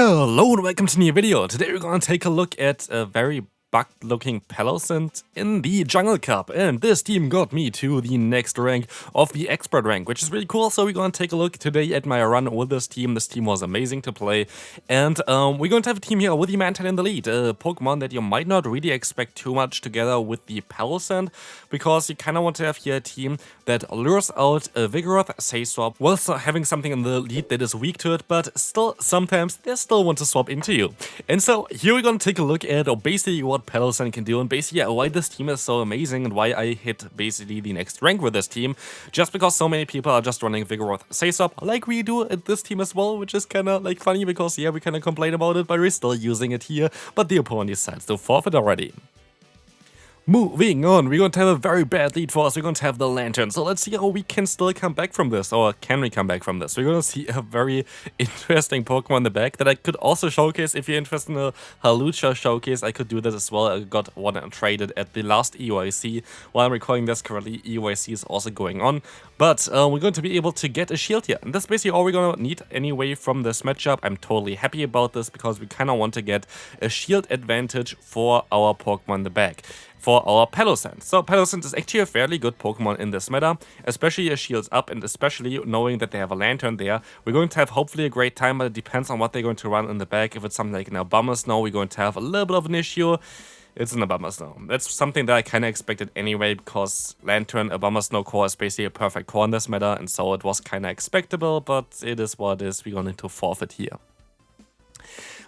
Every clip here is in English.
Hello and welcome to a new video. Today we're gonna take a look at a very bugged looking Palossand in the Jungle Cup, and this team got me to the next rank of the expert rank, which is really cool. So we're gonna take a look today at my run with this team. This team was amazing to play, and we're going to have a team here with the Mantan in the lead, a Pokemon that you might not really expect too much together with the Palossand, because you kind of want to have here a team that lures out a Vigoroth, say swap, while still having something in the lead that is weak to it, but still sometimes they still want to swap into you. And so here we're gonna take a look at basically what Palossand can do, and basically why this team is so amazing and why I hit basically the next rank with this team, just because so many people are just running Vigoroth say swap like we do at this team as well, which is kind of like funny because yeah, we kind of complain about it, but we're still using it here, but the opponent decides to forfeit already. Moving on, we're going to have a very bad lead for us. We're going to have the Lantern. So let's see how we can still come back from this, or can we come back from this? We're going to see a very interesting Pokemon in the back that I could also showcase. If you're interested in a Halucha showcase, I could do that as well. I got one traded at the last EOIC. While I'm recording this currently, EOIC is also going on. But we're going to be able to get a shield here. And that's basically all we're going to need anyway from this matchup. I'm totally happy about this because we kind of want to get a shield advantage for our Pokemon in the back, for our Palossand. So Palossand is actually a fairly good Pokemon in this meta, especially as shields up, and especially knowing that they have a Lantern there. We're going to have hopefully a great time, but it depends on what they're going to run in the back. If it's something like an Abomasnow, we're going to have a little bit of an issue. It's an Abomasnow. That's something that I kind of expected anyway, because Lantern Abomasnow core is basically a perfect core in this meta, and so it was kind of expectable, but it is what it is. We're going to forfeit here.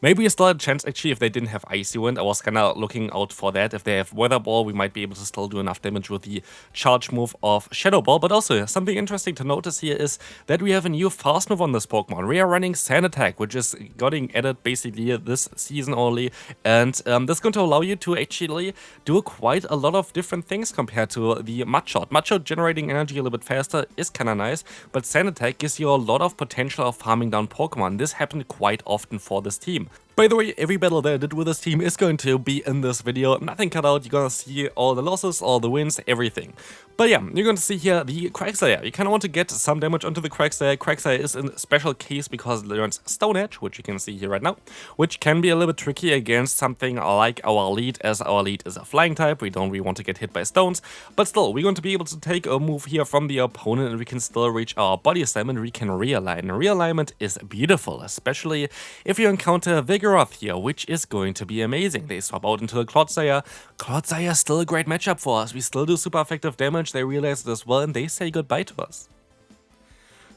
Maybe we still had a chance actually if they didn't have Icy Wind. I was kind of looking out for that. If they have Weather Ball, we might be able to still do enough damage with the charge move of Shadow Ball. But also, something interesting to notice here is that we have a new fast move on this Pokemon. We are running Sand Attack, which is getting added basically this season only. And this is going to allow you to actually do quite a lot of different things compared to the Mud Shot. Mud Shot generating energy a little bit faster is kind of nice, but Sand Attack gives you a lot of potential of farming down Pokemon. This happened quite often for this team. By the way, every battle that I did with this team is going to be in this video. Nothing cut out. You're gonna see all the losses, all the wins, everything. But yeah, you're going to see here the Quagsire. You kind of want to get some damage onto the Quagsire. Quagsire is in a special case because it learns Stone Edge, which you can see here right now, which can be a little bit tricky against something like our lead, as our lead is a flying type. We don't really want to get hit by stones, but still, we're going to be able to take a move here from the opponent, and we can still reach our Body Slam, and we can realign. Realignment is beautiful, especially if you encounter Vigoroth here, which is going to be amazing. They swap out into the Clodsire. Clodsire is still a great matchup for us. We still do super effective damage. They realize it as well, and they say goodbye to us.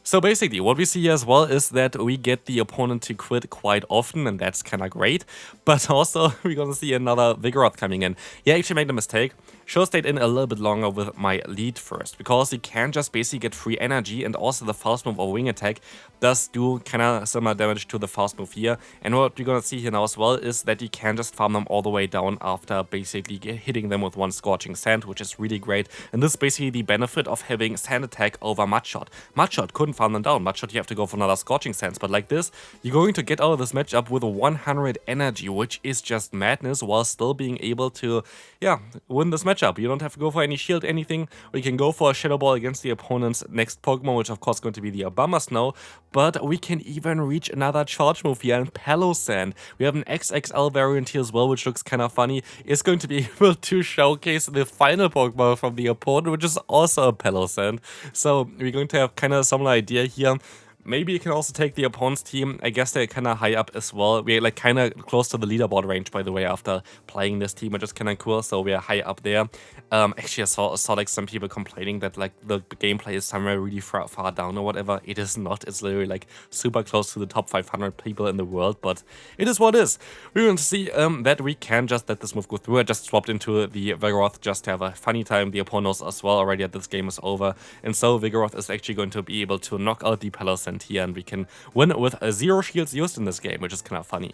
So basically, what we see here as well is that we get the opponent to quit quite often, and that's kind of great. But also, we're going to see another Vigoroth coming in. Yeah, I actually made a mistake. Should have stayed in a little bit longer with my lead first, because you can just basically get free energy, and also the fast move or wing attack does do kind of similar damage to the fast move here. And what we're going to see here now as well is that you can just farm them all the way down after basically hitting them with one Scorching Sand, which is really great. And this is basically the benefit of having Sand Attack over Mud Shot. Mud Shot couldn't farm them down. Mud Shot you have to go for another Scorching Sands, but like this, you're going to get out of this matchup with 100 energy, which is just madness, while still being able to, yeah, win this matchup. You don't have to go for any shield, anything, or you can go for a Shadow Ball against the opponent's next Pokemon, which of course is going to be the Abomasnow, but we can even reach another charge move here in Palossand. We have an XXL variant here as well, which looks kind of funny. It's going to be able to showcase the final Pokemon from the opponent, which is also a Palossand. So we're going to have kind of a similar idea here. Maybe you can also take the opponent's team. I guess they're kind of high up as well. We're like kind of close to the leaderboard range, by the way, after playing this team, which is kind of cool. So we're high up there. Actually, I saw like some people complaining that like the gameplay is somewhere really far down or whatever. It is not. It's literally like super close to the top 500 people in the world, but it is what it is. We're going to see that we can just let this move go through. I just swapped into the Vigoroth just to have a funny time. The opponent knows as well already that this game is over, and so Vigoroth is actually going to be able to knock out the Palossand here, and we can win with 0 shields used in this game, which is kind of funny.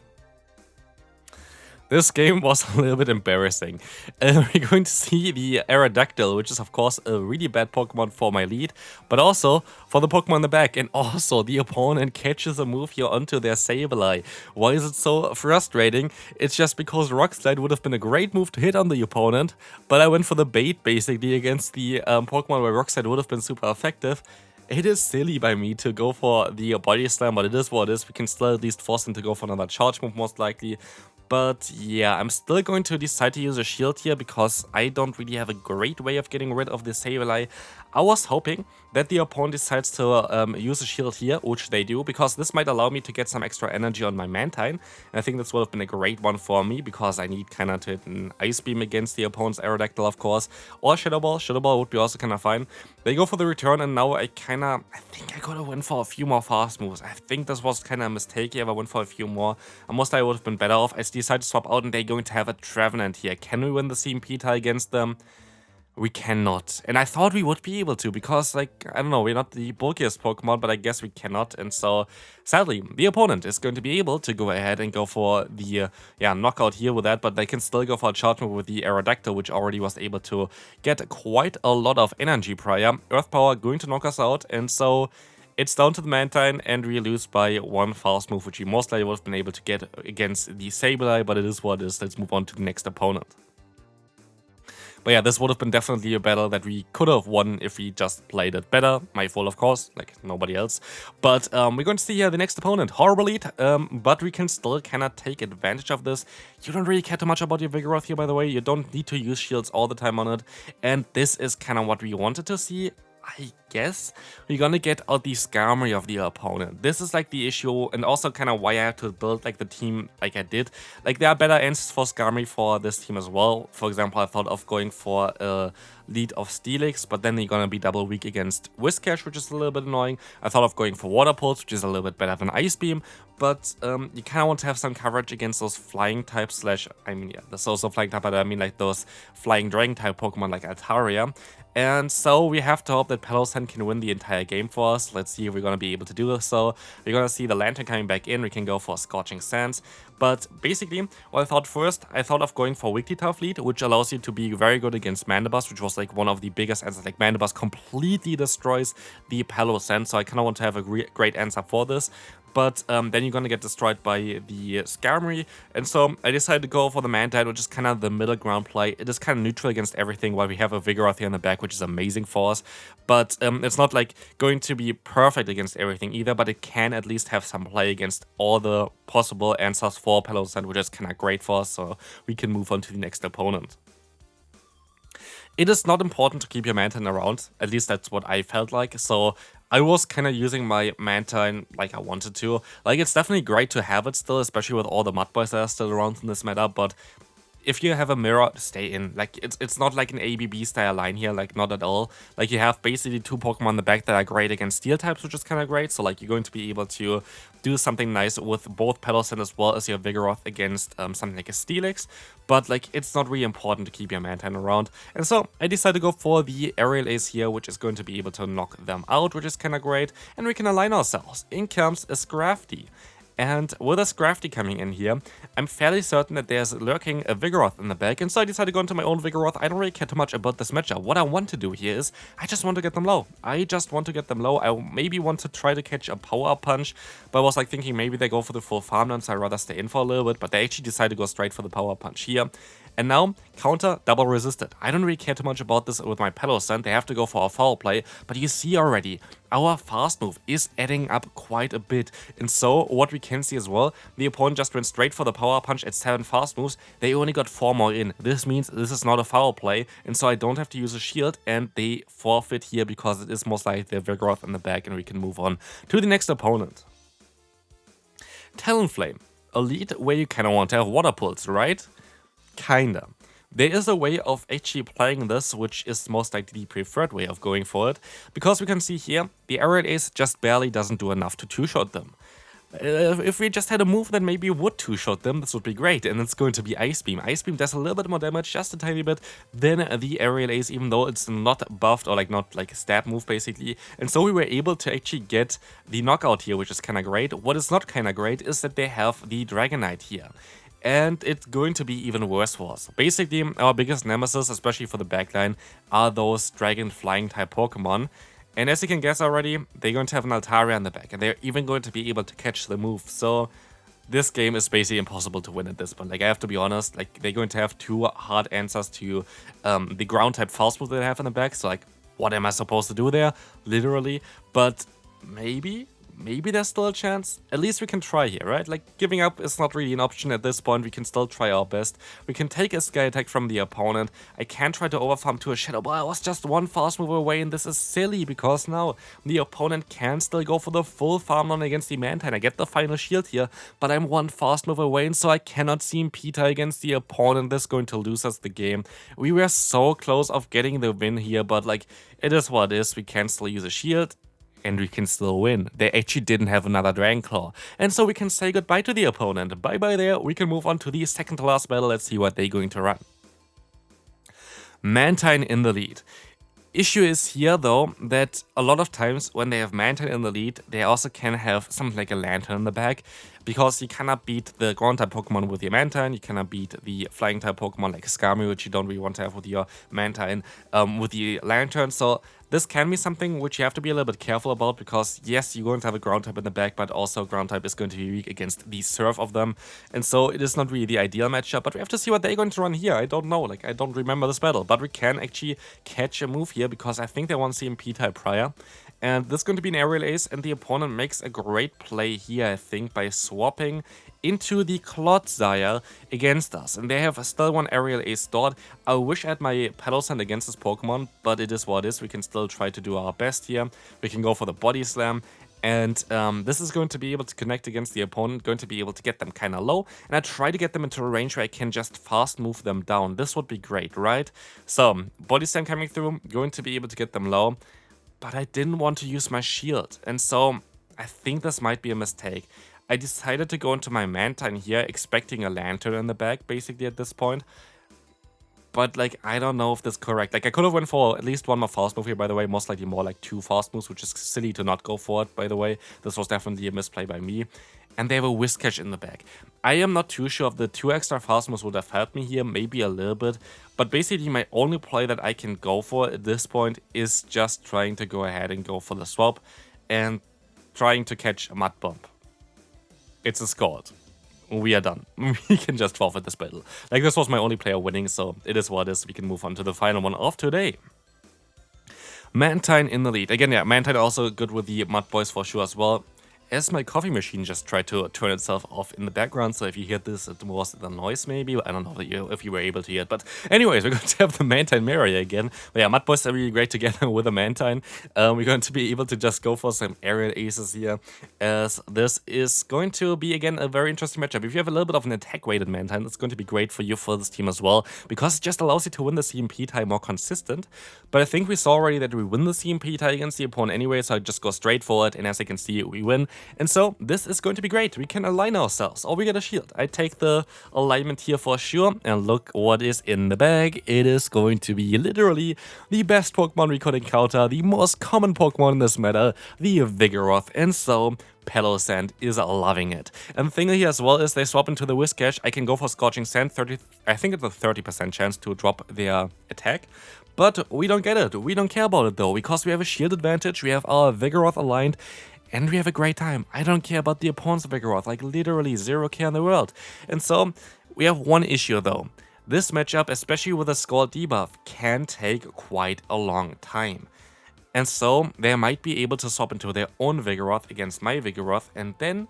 This game was a little bit embarrassing. We're going to see the Aerodactyl, which is of course a really bad Pokemon for my lead, but also for the Pokemon in the back. And also the opponent catches a move here onto their Sableye. Why is it so frustrating? It's just because Rock Slide would have been a great move to hit on the opponent, but I went for the bait basically against the Pokemon where Rock Slide would have been super effective. It is silly by me to go for the body slam, but it is what it is. We can still at least force him to go for another charge move most likely. But yeah, I'm still going to decide to use a shield here because I don't really have a great way of getting rid of the Sableye. I was hoping that the opponent decides to use a shield here, which they do, because this might allow me to get some extra energy on my Mantine. And I think this would have been a great one for me because I need kind of to hit an Ice Beam against the opponent's Aerodactyl, of course, or Shadow Ball. Shadow Ball would be also kind of fine. They go for the return, and now I think I gotta win for a few more fast moves. I think this was kind of a mistake here if I went for a few more. Most I would have been better off. I decided to swap out, and they're going to have a Trevenant here. Can we win the CMP tie against them? We cannot. And I thought we would be able to because, like, I don't know, we're not the bulkiest Pokemon, but I guess we cannot. And so, sadly, the opponent is going to be able to go ahead and go for the, knockout here with that, but they can still go for a charge move with the Aerodactyl, which already was able to get quite a lot of energy prior. Earth Power going to knock us out, and so it's down to the Mantine, and we lose by one fast move, which we most likely would have been able to get against the Sableye, but it is what it is. Let's move on to the next opponent. But yeah, this would have been definitely a battle that we could have won if we just played it better. My fault, of course, like nobody else. But we're going to see here the next opponent, Horrible Lead, but we can still kind of take advantage of this. You don't really care too much about your Vigoroth here, by the way. You don't need to use shields all the time on it. And this is kind of what we wanted to see. I guess we're gonna get out the Skarmory of the opponent. This is like the issue, and also kind of why I had to build like the team like I did. Like there are better answers for Skarmory for this team as well. For example, I thought of going for a lead of Steelix, but then you're gonna be double weak against Whiscash, which is a little bit annoying. I thought of going for Water Pulse, which is a little bit better than Ice Beam, but you kind of want to have some coverage against those flying types that's also flying type, but I mean like those flying dragon type Pokemon like Altaria. And so we have to hope that Palossand can win the entire game for us. Let's see if we're going to be able to do this. So we're going to see the Lantern coming back in. We can go for Scorching Sands. But basically, what I thought first, I thought of going for Wigglytuff lead, which allows you to be very good against Mandibuzz, which was like one of the biggest answers. Like Mandibuzz completely destroys the Palossand, so I kind of want to have a great answer for this. But then you're gonna get destroyed by the Skarmory, and so I decided to go for the Mantine, which is kind of the middle ground play. It is kind of neutral against everything, while we have a Vigoroth here in the back, which is amazing for us. But it's not like going to be perfect against everything either, but it can at least have some play against all the possible answers for Palossand, which is kind of great for us, so we can move on to the next opponent. It is not important to keep your Mantine around, at least that's what I felt like, so I was kind of using my Mantine like I wanted to. Like, it's definitely great to have it still, especially with all the Mud Boys that are still around in this meta, but if you have a mirror, stay in. Like, it's not like an ABB style line here, like, not at all. Like, you have basically two Pokemon in the back that are great against Steel types, which is kind of great. So, like, you're going to be able to do something nice with both Palossand as well as your Vigoroth against something like a Steelix. But, like, it's not really important to keep your Mantine around. And so, I decided to go for the Aerial Ace here, which is going to be able to knock them out, which is kind of great. And we can align ourselves. In comes a Scrafty. And with a Scrafty coming in here, I'm fairly certain that there's lurking a Vigoroth in the back, and so I decided to go into my own Vigoroth. I don't really care too much about this matchup. What I want to do here is, I just want to get them low. I maybe want to try to catch a Power Punch, but I was like thinking maybe they go for the full farm down, so I'd rather stay in for a little bit, but they actually decided to go straight for the Power Punch here. And now, counter, double resisted. I don't really care too much about this with my Palossand. They have to go for a foul play, but you see already, our fast move is adding up quite a bit. And so, what we can see as well, the opponent just went straight for the Power Punch at 7 fast moves. They only got 4 more in. This means this is not a foul play, and so I don't have to use a shield, and they forfeit here because it is most likely their Vigoroth in the back, and we can move on to the next opponent. Talonflame. A lead where you kind of want to have Water Pulse, right? Kinda. There is a way of actually playing this, which is most likely the preferred way of going for it, because we can see here, the Aerial Ace just barely doesn't do enough to two-shot them. If we just had a move that maybe would two-shot them, this would be great, and it's going to be Ice Beam. Ice Beam does a little bit more damage, just a tiny bit, than the Aerial Ace, even though it's not buffed, or like not like a stab move basically, and so we were able to actually get the knockout here, which is kinda great. What is not kinda great is that they have the Dragonite here. And it's going to be even worse for us. Basically, our biggest nemesis, especially for the backline, are those dragon flying type Pokemon. And as you can guess already, they're going to have an Altaria in the back, and they're even going to be able to catch the move. So this game is basically impossible to win at this point. Like, I have to be honest, like, they're going to have 2 hard answers to the ground type fast move that they have in the back. So, like, what am I supposed to do there? Literally. But maybe there's still a chance. At least we can try here, right? Like, giving up is not really an option at this point. We can still try our best. We can take a Sky Attack from the opponent. I can try to overfarm to a Shadow, but I was just one fast move away, and this is silly because now the opponent can still go for the full farm on against the Mantine. I get the final shield here, but I'm one fast move away, and so I cannot see Peter against the opponent. This is going to lose us the game. We were so close of getting the win here, but like, it is what it is. We can still use a shield, and we can still win. They actually didn't have another Dragon Claw. And so we can say goodbye to the opponent. Bye-bye there. We can move on to the second to last battle. Let's see what they're going to run. Mantine in the lead. Issue is here though that a lot of times when they have Mantine in the lead, they also can have something like a Lantern in the back, because you cannot beat the ground type Pokemon with your Mantine, you cannot beat the flying type Pokemon like Skami, which you don't really want to have with your Mantine, with the Lantern. So this can be something which you have to be a little bit careful about, because yes, you're going to have a ground type in the back, but also ground type is going to be weak against the Surf of them, and so it is not really the ideal matchup. But we have to see what they're going to run here. I don't know, like, I don't remember this battle, but we can actually catch a move here because I think they want CMP type prior. And this is going to be an aerial ace, and the opponent makes a great play here, I think, by swapping into the Clodsire against us. And they have still one aerial ace stored. I wish I had my Palossand against this Pokemon, but it is what it is. We can still try to do our best here. We can go for the Body Slam. And this is going to be able to connect against the opponent, going to be able to get them kind of low. And I try to get them into a range where I can just fast move them down. This would be great, right? So, Body Slam coming through, going to be able to get them low. But I didn't want to use my shield, and so I think this might be a mistake. I decided to go into my Mantine here, expecting a Lantern in the back, basically, at this point. But, like, I don't know if this is correct. Like, I could have went for at least one more fast move here, by the way. Most likely more like 2 fast moves, which is silly to not go for it, by the way. This was definitely a misplay by me. And they have a Whiscash in the back. I am not too sure if the 2 extra fast moves would have helped me here, maybe a little bit. But basically my only play that I can go for at this point is just trying to go ahead and go for the swap and trying to catch a Mud Bomb. It's a Scald. We are done. We can just forfeit this battle. Like, this was my only player winning, so it is what it is. We can move on to the final one of today. Mantine in the lead. Again, yeah, Mantine also good with the Mud Boys for sure as well. As my coffee machine just tried to turn itself off in the background, so if you hear this, it was the noise maybe. I don't know if you were able to hear it, but anyways, we're going to have the Mantine Mirror again. But yeah, Mud Boys are really great together with a Mantine. We're going to be able to just go for some aerial aces here, as this is going to be, again, a very interesting matchup. If you have a little bit of an attack-weighted Mantine, it's going to be great for you for this team as well, because it just allows you to win the CMP tie more consistent. But I think we saw already that we win the CMP tie against the opponent anyway, so I just go straight for it, and as you can see, we win. And so this is going to be great. We can align ourselves, or we get a shield. I take the alignment here for sure, and look what is in the bag. It is going to be literally the best Pokemon we could encounter, the most common Pokemon in this meta, the Vigoroth. And so Palossand is loving it. And the thing here as well is they swap into the Whiscash. I can go for Scorching Sand. I think it's a 30% chance to drop their attack. But we don't get it. We don't care about it though, because we have a shield advantage. We have our Vigoroth aligned, and we have a great time. I don't care about the opponent's Vigoroth, like literally zero care in the world. And so we have one issue though. This matchup, especially with a Scald debuff, can take quite a long time. And so they might be able to swap into their own Vigoroth against my Vigoroth, and then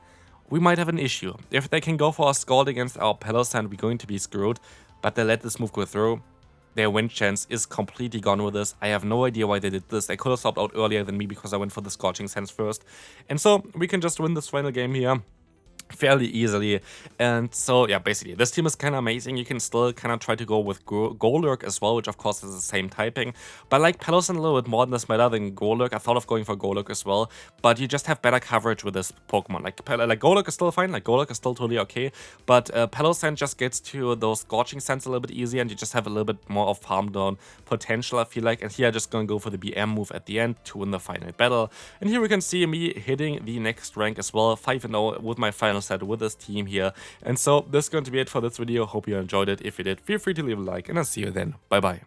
we might have an issue. If they can go for a Scald against our Palossand, we're going to be screwed. But they let this move go through. Their win chance is completely gone with this. I have no idea why they did this. They could have stopped out earlier than me because I went for the Scorching Sands first. And so we can just win this final game here fairly easily. And so yeah, basically this team is kind of amazing. You can still kind of try to go with Golurk as well, which of course is the same typing, but I like Palossand a little bit more in this meta than Golurk. I thought of going for Golurk as well, but you just have better coverage with this Pokemon. Like Golurk is still fine, like Golurk is still totally okay, but Palossand just gets to those Scorching Sands a little bit easier, and you just have a little bit more of farm down potential, I feel like. And here I'm just gonna go for the BM move at the end to win the final battle. And here we can see me hitting the next rank as well, 5-0 with my final set with this team here. And so this is going to be it for this video. Hope you enjoyed it. If you did, feel free to leave a like, and I'll see you then. Bye bye.